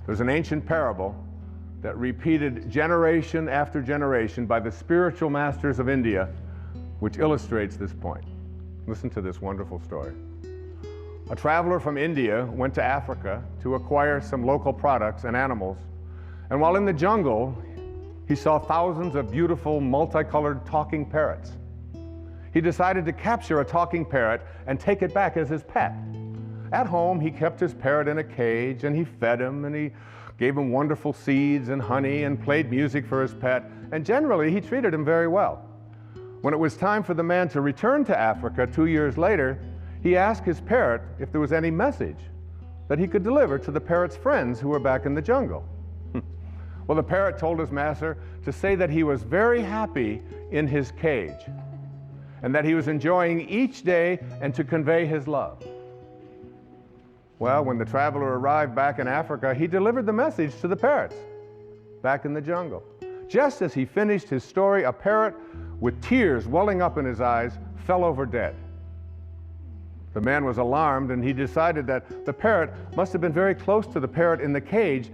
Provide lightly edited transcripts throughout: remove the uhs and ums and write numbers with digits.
There's an ancient parable that repeated generation after generation by the spiritual masters of India, which illustrates this point. Listen to this wonderful story. A traveler from India went to Africa to acquire some local products and animals, and while in the jungle, he saw thousands of beautiful, multicolored talking parrots. He decided to capture a talking parrot and take it back as his pet. At home, he kept his parrot in a cage, and he fed him, and he gave him wonderful seeds and honey, and played music for his pet, and generally, he treated him very well. When it was time for the man to return to Africa 2 years later, he asked his parrot if there was any message that he could deliver to the parrot's friends who were back in the jungle. Well, the parrot told his master to say that he was very happy in his cage and that he was enjoying each day and to convey his love. Well, when the traveler arrived back in Africa, he delivered the message to the parrots back in the jungle. Just as he finished his story, a parrot with tears welling up in his eyes fell over dead. The man was alarmed, and he decided that the parrot must have been very close to the parrot in the cage,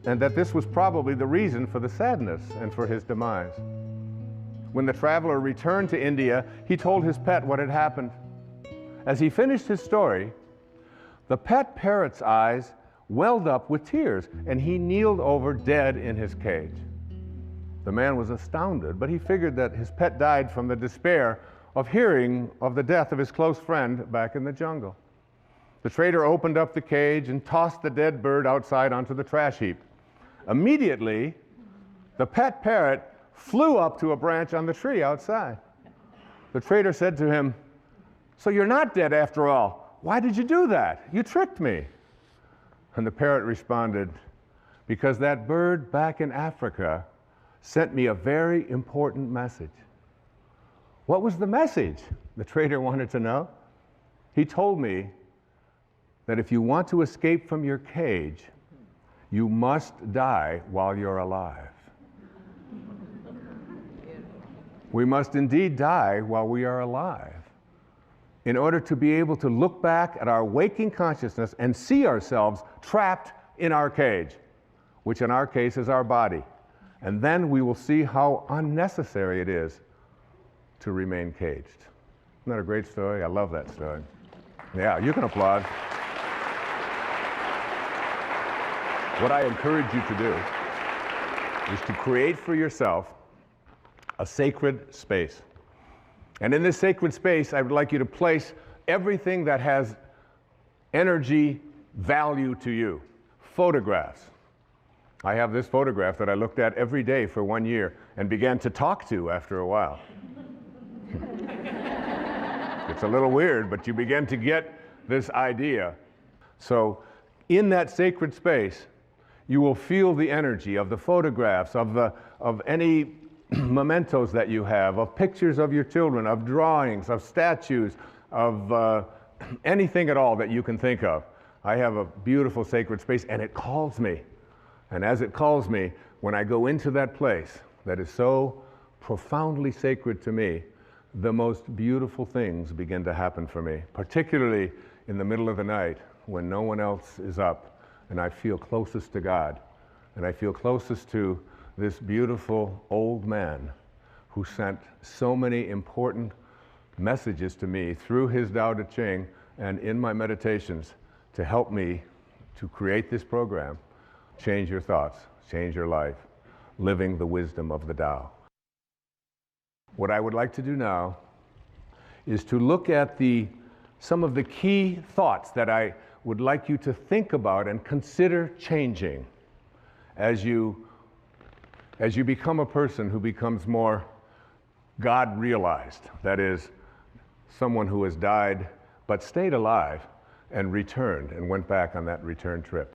and that this was probably the reason for the sadness and for his demise. When the traveler returned to India, he told his pet what had happened. As he finished his story, the pet parrot's eyes welled up with tears, and he kneeled over dead in his cage. The man was astounded, but he figured that his pet died from the despair of hearing of the death of his close friend back in the jungle. The trader opened up the cage and tossed the dead bird outside onto the trash heap. Immediately, the pet parrot flew up to a branch on the tree outside. The trader said to him, "So you're not dead after all. Why did you do that? You tricked me." And the parrot responded, "Because that bird back in Africa sent me a very important message." What was the message? The trader wanted to know. He told me that if you want to escape from your cage, you must die while you're alive. We must indeed die while we are alive in order to be able to look back at our waking consciousness and see ourselves trapped in our cage, which in our case is our body. And then we will see how unnecessary it is to remain caged. Isn't that a great story? I love that story. Yeah, you can applaud. What I encourage you to do is to create for yourself a sacred space. And in this sacred space, I would like you to place everything that has energy value to you. Photographs. I have this photograph that I looked at every day for 1 year and began to talk to after a while. It's a little weird, but you begin to get this idea. So in that sacred space, you will feel the energy of the photographs, of any mementos that you have, of pictures of your children, of drawings, of statues, of anything at all that you can think of. I have a beautiful sacred space, and it calls me. And as it calls me, when I go into that place that is so profoundly sacred to me, the most beautiful things begin to happen for me, particularly in the middle of the night when no one else is up, and I feel closest to God, and I feel closest to this beautiful old man who sent so many important messages to me through his Tao Te Ching and in my meditations to help me to create this program, Change Your Thoughts, Change Your Life, Living the Wisdom of the Tao. What I would like to do now is to look at some of the key thoughts that I would like you to think about and consider changing as you become a person who becomes more God-realized. That is, someone who has died but stayed alive and returned and went back on that return trip.